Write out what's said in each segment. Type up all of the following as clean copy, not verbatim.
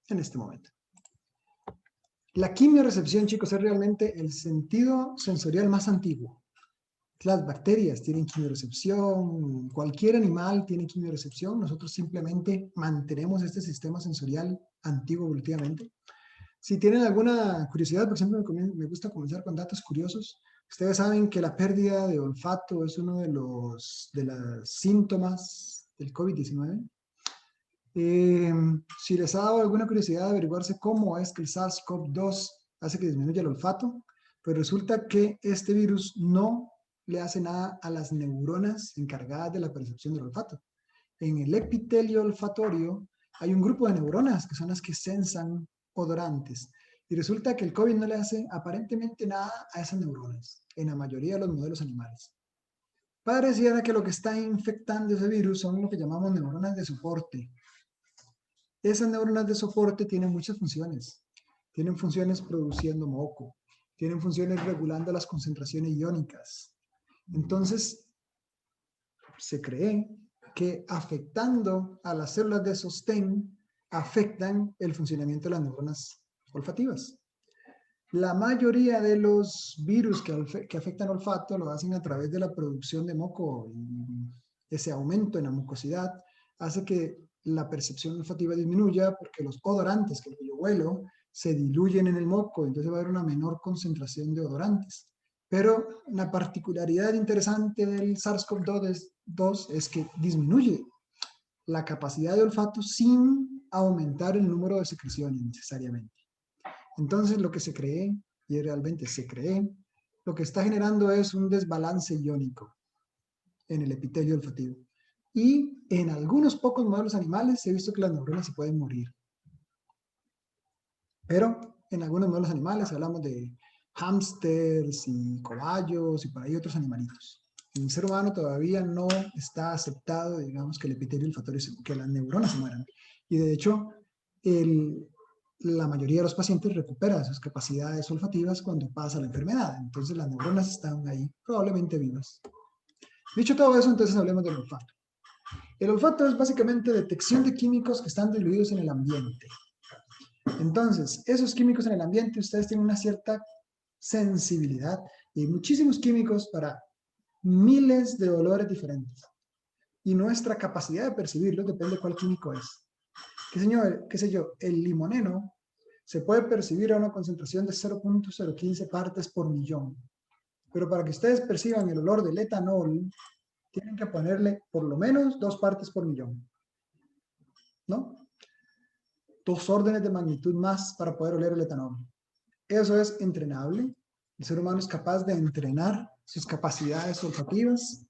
en este momento. La quimiorecepción, chicos, es realmente el sentido sensorial más antiguo. Las bacterias tienen quimiorecepción, cualquier animal tiene quimiorecepción, nosotros simplemente mantenemos este sistema sensorial antiguo evolutivamente. Si tienen alguna curiosidad, por ejemplo, me gusta comenzar con datos curiosos. Ustedes saben que la pérdida de olfato es uno de los síntomas del COVID-19. Si les ha dado alguna curiosidad de averiguarse cómo es que el SARS-CoV-2 hace que disminuya el olfato, pues resulta que este virus no le hace nada a las neuronas encargadas de la percepción del olfato. En el epitelio olfatorio hay un grupo de neuronas que son las que sensan odorantes. Y resulta que el COVID no le hace aparentemente nada a esas neuronas, en la mayoría de los modelos animales. Pareciera que lo que está infectando ese virus son lo que llamamos neuronas de soporte. Esas neuronas de soporte tienen muchas funciones. Tienen funciones produciendo moco, tienen funciones regulando las concentraciones iónicas. Entonces, se cree que afectando a las células de sostén, afectan el funcionamiento de las neuronas olfativas. La mayoría de los virus que afectan olfato lo hacen a través de la producción de moco, y ese aumento en la mucosidad hace que la percepción olfativa disminuya porque los odorantes que yo huelo se diluyen en el moco, entonces va a haber una menor concentración de odorantes. Pero la particularidad interesante del SARS-CoV-2 es que disminuye la capacidad de olfato sin aumentar el número de secreciones necesariamente. Entonces lo que se cree, y realmente se cree, lo que está generando es un desbalance iónico en el epitelio olfativo. Y en algunos pocos modelos animales se ha visto que las neuronas se pueden morir. Pero en algunos modelos animales hablamos de hámsters y cobayos y por ahí otros animalitos. En el ser humano todavía no está aceptado, digamos, que el epitelio olfatorio, que las neuronas se mueran. Y de hecho, la mayoría de los pacientes recupera sus capacidades olfativas cuando pasa la enfermedad. Entonces las neuronas están ahí probablemente vivas. Dicho todo eso, entonces hablemos del olfato. El olfato es básicamente detección de químicos que están diluidos en el ambiente. Entonces, esos químicos en el ambiente, ustedes tienen una cierta sensibilidad y hay muchísimos químicos para miles de olores diferentes. Y nuestra capacidad de percibirlos depende de cuál químico es. ¿Qué sé yo? El limoneno se puede percibir a una concentración de 0.015 partes por millón. Pero para que ustedes perciban el olor del etanol, tienen que ponerle por lo menos 2 partes por millón. ¿No? 2 órdenes de magnitud más para poder oler el etanol. Eso es entrenable. El ser humano es capaz de entrenar sus capacidades olfativas.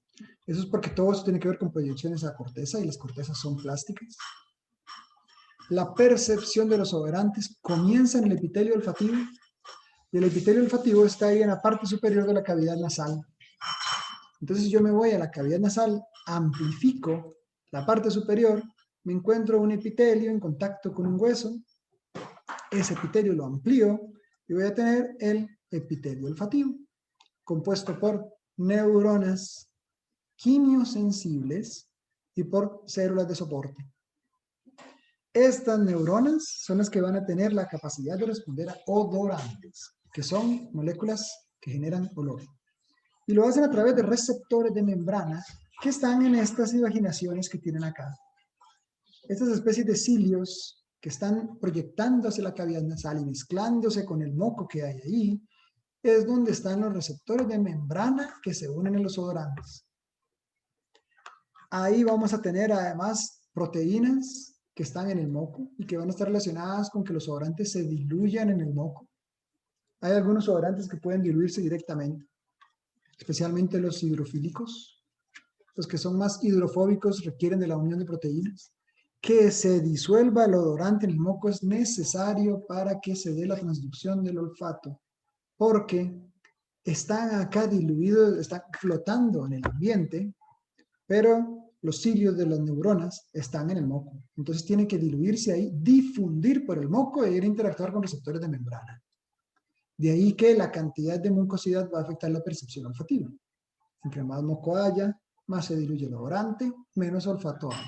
Eso es porque todo eso tiene que ver con proyecciones a la corteza y las cortezas son plásticas. La percepción de los odorantes comienza en el epitelio olfativo y el epitelio olfativo está ahí en la parte superior de la cavidad nasal. Entonces yo me voy a la cavidad nasal, amplifico la parte superior, me encuentro un epitelio en contacto con un hueso, ese epitelio lo amplío y voy a tener el epitelio olfativo, compuesto por neuronas quimiosensibles y por células de soporte. Estas neuronas son las que van a tener la capacidad de responder a odorantes, que son moléculas que generan olor. Y lo hacen a través de receptores de membrana que están en estas invaginaciones que tienen acá. Estas especies de cilios que están proyectando hacia la cavidad nasal y mezclándose con el moco que hay ahí, es donde están los receptores de membrana que se unen en los odorantes. Ahí vamos a tener además proteínas que están en el moco y que van a estar relacionadas con que los odorantes se diluyan en el moco. Hay algunos odorantes que pueden diluirse directamente, especialmente los hidrofílicos. Los que son más hidrofóbicos requieren de la unión de proteínas. Que se disuelva el odorante en el moco es necesario para que se dé la transducción del olfato, porque están acá diluidos, están flotando en el ambiente, pero los cilios de las neuronas están en el moco. Entonces tienen que diluirse ahí, difundir por el moco e ir a interactuar con receptores de membrana. De ahí que la cantidad de mucosidad va a afectar la percepción olfativa. Entre más moco haya, más se diluye el odorante, menos olfato hay.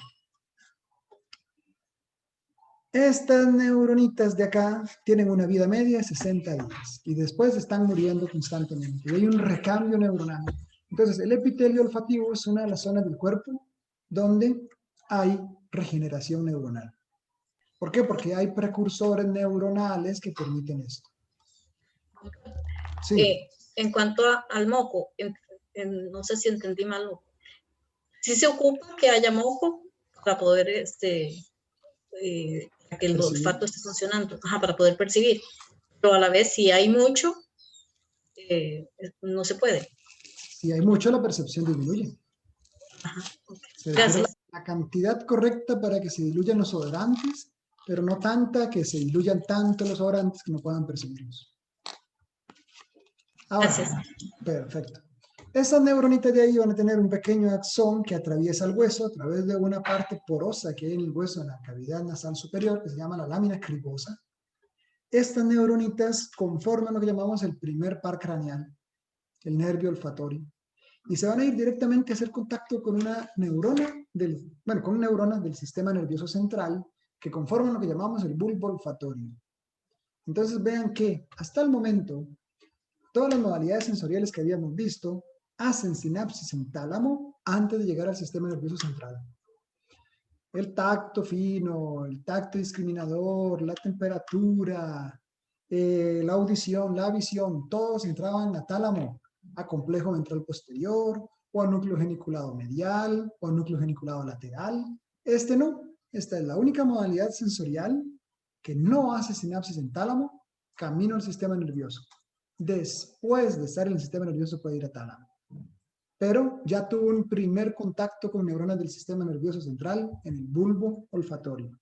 Estas neuronitas de acá tienen una vida media de 60 días y después están muriendo constantemente. Y hay un recambio neuronal. Entonces, el epitelio olfativo es una de las zonas del cuerpo donde hay regeneración neuronal. ¿Por qué? Porque hay precursores neuronales que permiten esto. Sí. En cuanto al moco, no sé si entendí mal. Sí se ocupa que haya moco para poder que el olfato esté funcionando, para poder percibir. Pero a la vez, si hay mucho, no se puede. Si hay mucho, la percepción disminuye. Ajá, okay. Se requiere la cantidad correcta para que se diluyan los odorantes, pero no tanta que se diluyan tanto los odorantes que no puedan percibirlos. Ahora, gracias. Perfecto. Esas neuronitas de ahí van a tener un pequeño axón que atraviesa el hueso a través de una parte porosa que hay en el hueso, en la cavidad nasal superior, que se llama la lámina cribosa. Estas neuronitas conforman lo que llamamos el primer par craneal, el nervio olfatorio. Y se van a ir directamente a hacer contacto con una neurona con neuronas del sistema nervioso central que conforman lo que llamamos el bulbo olfatorio. Entonces vean que hasta el momento todas las modalidades sensoriales que habíamos visto hacen sinapsis en tálamo antes de llegar al sistema nervioso central. El tacto fino, el tacto discriminador, la temperatura, la audición, la visión, todos entraban a tálamo, a complejo ventral posterior, o a núcleo geniculado medial, o a núcleo geniculado lateral. Este no. Esta es la única modalidad sensorial que no hace sinapsis en tálamo, camino al sistema nervioso. Después de estar en el sistema nervioso puede ir a tálamo. Pero ya tuvo un primer contacto con neuronas del sistema nervioso central en el bulbo olfatorio.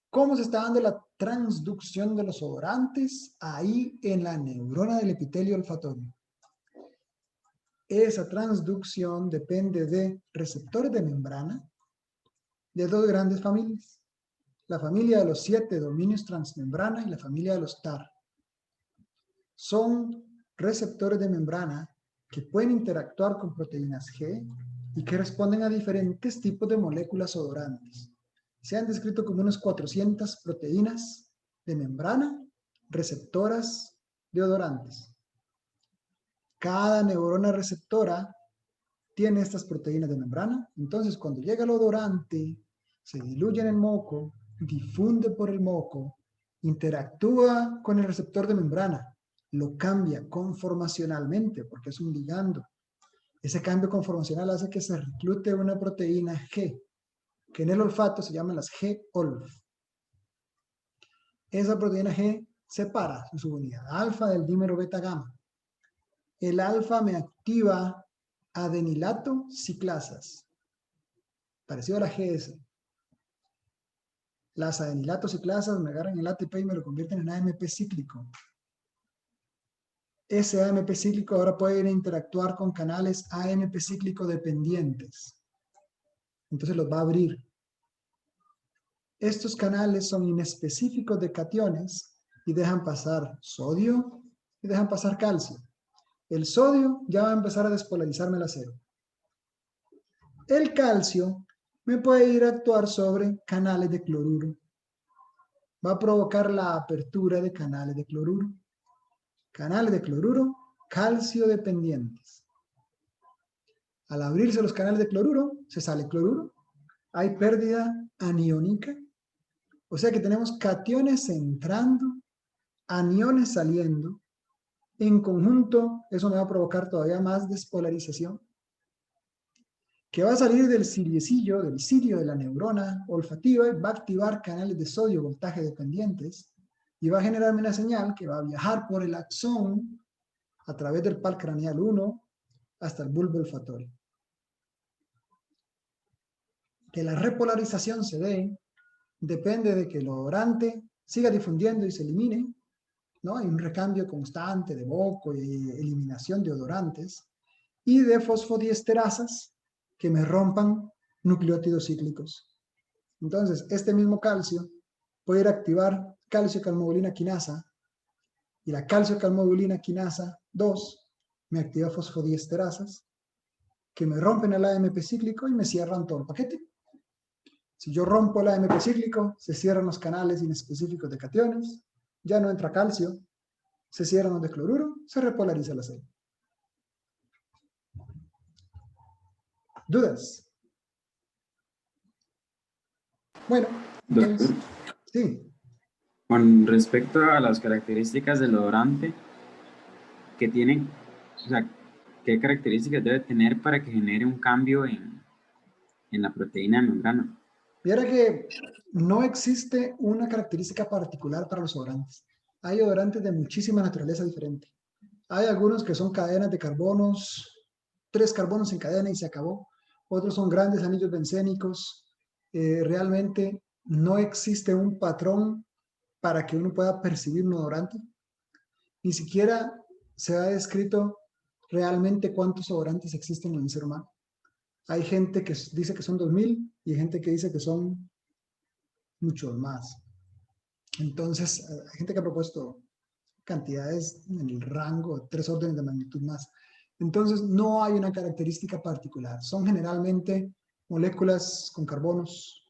¿Cómo se está dando la transducción de los odorantes? Ahí en la neurona del epitelio olfatorio. Esa transducción depende de receptores de membrana de dos grandes familias. La familia de los 7 dominios transmembrana y la familia de los TAR. Son receptores de membrana que pueden interactuar con proteínas G y que responden a diferentes tipos de moléculas odorantes. Se han descrito como unas 400 proteínas de membrana receptoras de odorantes. Cada neurona receptora tiene estas proteínas de membrana. Entonces, cuando llega el odorante, se diluye en el moco, difunde por el moco, interactúa con el receptor de membrana, lo cambia conformacionalmente porque es un ligando. Ese cambio conformacional hace que se reclute una proteína G, que en el olfato se llaman las G-olf. Esa proteína G separa su subunidad alfa del dímero beta-gamma. El alfa me activa adenilato ciclasas, parecido a la GS. Las adenilato ciclasas me agarran el ATP y me lo convierten en AMP cíclico. Ese AMP cíclico ahora puede interactuar con canales AMP cíclico dependientes. Entonces los va a abrir. Estos canales son inespecíficos de cationes y dejan pasar sodio y dejan pasar calcio. El sodio ya va a empezar a despolarizarme el acero. El calcio me puede ir a actuar sobre canales de cloruro. Va a provocar la apertura de canales de cloruro. Canales de cloruro, calcio dependientes. Al abrirse los canales de cloruro, se sale cloruro. Hay pérdida aniónica. O sea que tenemos cationes entrando, aniones saliendo. En conjunto, eso me va a provocar todavía más despolarización, que va a salir del ciliecillo, del cirio de la neurona olfativa, y va a activar canales de sodio voltaje dependientes, y va a generarme una señal que va a viajar por el axón a través del par craneal 1 hasta el bulbo olfatorio. Que la repolarización se dé depende de que el odorante siga difundiendo y se elimine, ¿no? Hay un recambio constante de moco y eliminación de odorantes, y de fosfodiesterasas que me rompan nucleótidos cíclicos. Entonces, este mismo calcio puede ir a activar calcio-calmodulina quinasa, y la calcio-calmodulina quinasa 2 me activa fosfodiesterasas que me rompen el AMP cíclico y me cierran todo el paquete. Si yo rompo el AMP cíclico, se cierran los canales inespecíficos de cationes, ya no entra calcio, se cierran los de cloruro, se repolariza la serie. ¿Dudas? Bueno, Doctor, entonces, sí. con respecto a las características del odorante, que tienen, o sea, ¿qué características debe tener para que genere un cambio en la proteína de membrana? Viera que no existe una característica particular para los odorantes. Hay odorantes de muchísima naturaleza diferente. Hay algunos que son cadenas de carbonos, 3 carbonos en cadena y se acabó. Otros son grandes anillos bencénicos. Realmente no existe un patrón para que uno pueda percibir un odorante. Ni siquiera se ha descrito realmente cuántos odorantes existen en el ser humano. Hay gente que dice que son 2000 y hay gente que dice que son muchos más. Entonces, hay gente que ha propuesto cantidades en el rango, 3 órdenes de magnitud más. Entonces, no hay una característica particular. Son generalmente moléculas con carbonos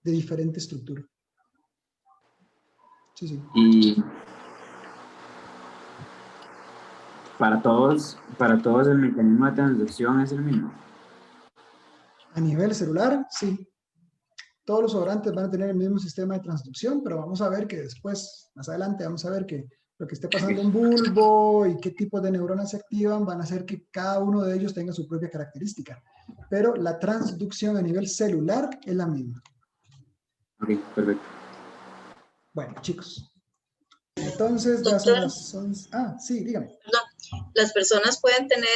de diferente estructura. Sí, sí. Y para todos el mecanismo de transducción es el mismo. A nivel celular, sí. Todos los odorantes van a tener el mismo sistema de transducción, pero vamos a ver que después, más adelante, vamos a ver que lo que esté pasando en bulbo y qué tipo de neuronas se activan van a hacer que cada uno de ellos tenga su propia característica. Pero la transducción a nivel celular es la misma. Ok, perfecto. Bueno, chicos. Entonces ya son Doctor, las 11. Ah, sí, dígame. no, las personas pueden tener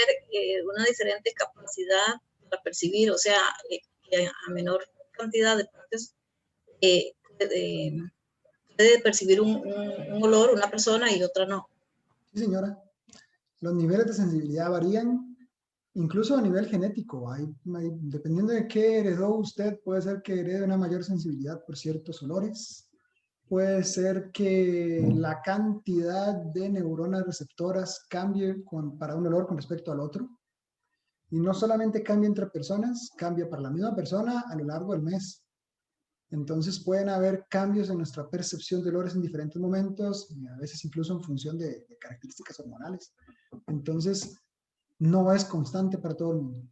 una diferente capacidad para percibir, o sea, a menor cantidad de partes puede percibir un olor una persona y otra no. Sí, señora. Los niveles de sensibilidad varían, incluso a nivel genético. Dependiendo de qué heredó usted, puede ser que herede una mayor sensibilidad por ciertos olores. Puede ser que la cantidad de neuronas receptoras cambie para un olor con respecto al otro. Y no solamente cambia entre personas, cambia para la misma persona a lo largo del mes. Entonces pueden haber cambios en nuestra percepción de olores en diferentes momentos, y a veces incluso en función de características hormonales. Entonces, no es constante para todo el mundo.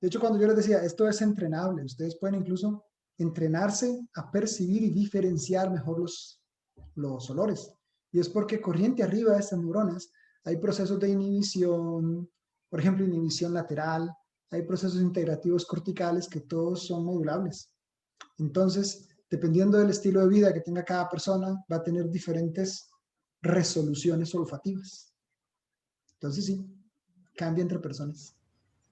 De hecho, cuando yo les decía, esto es entrenable, ustedes pueden incluso entrenarse a percibir y diferenciar mejor los olores. Y es porque corriente arriba de estas neuronas hay procesos de inhibición, por ejemplo, inhibición lateral, hay procesos integrativos corticales que todos son modulables. Entonces, dependiendo del estilo de vida que tenga cada persona, va a tener diferentes resoluciones olfativas. Entonces, sí, cambia entre personas.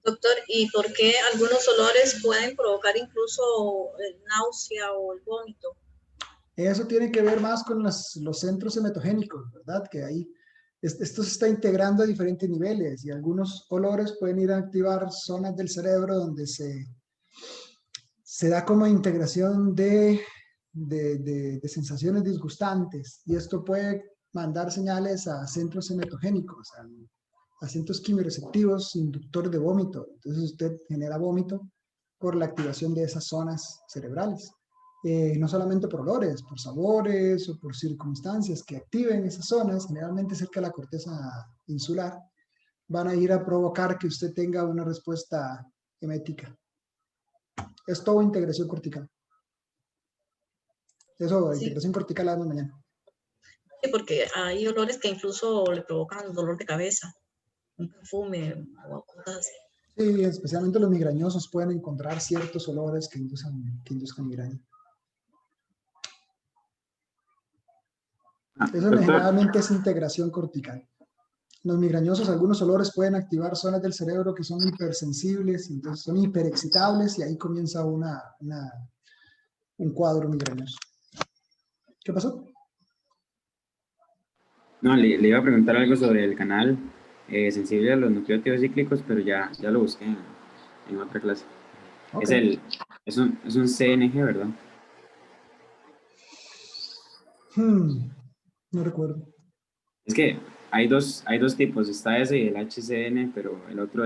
Doctor, ¿y por qué algunos olores pueden provocar incluso náusea o el vómito? Eso tiene que ver más con los centros hematogénicos, ¿verdad? Que ahí esto se está integrando a diferentes niveles y algunos olores pueden ir a activar zonas del cerebro donde se da como integración de sensaciones disgustantes y esto puede mandar señales a centros hematogénicos, a centros quimioreceptivos inductores de vómito. Entonces usted genera vómito por la activación de esas zonas cerebrales. No solamente por olores, por sabores o por circunstancias que activen esas zonas, generalmente cerca de la corteza insular, van a ir a provocar que usted tenga una respuesta emética. Es todo integración cortical. Eso, Sí, integración cortical la mañana. sí, porque hay olores que incluso le provocan dolor de cabeza, un perfume o cosas así. Sí, especialmente los migrañosos pueden encontrar ciertos olores que induzcan migraña. Eso Doctor, generalmente es integración cortical. Los migrañosos, algunos olores pueden activar zonas del cerebro que son hipersensibles, entonces son hiperexcitables y ahí comienza un cuadro migrañoso. ¿Qué pasó? no, le iba a preguntar algo sobre el canal sensible a los nucleótidos cíclicos, pero ya lo busqué en otra clase. Okay. Es un CNG, ¿verdad? No recuerdo. Es que hay dos tipos, está ese y el HCN, pero el otro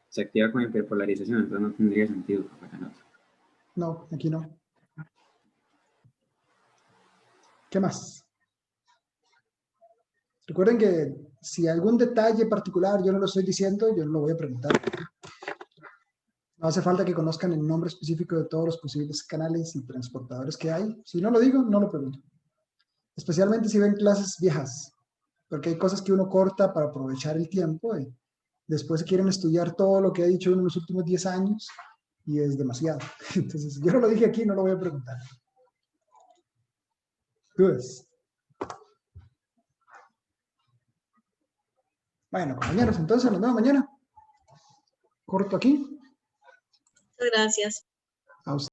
se activa con hiperpolarización, entonces no tendría sentido que fuera el otro. No, aquí no. ¿Qué más? Recuerden que si algún detalle particular yo no lo estoy diciendo, yo no lo voy a preguntar. No hace falta que conozcan el nombre específico de todos los posibles canales y transportadores que hay. Si no lo digo, no lo pregunto. Especialmente si ven clases viejas, porque hay cosas que uno corta para aprovechar el tiempo y después quieren estudiar todo lo que ha dicho uno en los últimos 10 años y es demasiado. Entonces, yo no lo dije aquí, no lo voy a preguntar. ¿Dudas? Bueno, compañeros, entonces nos vemos mañana. Corto aquí. Muchas gracias. A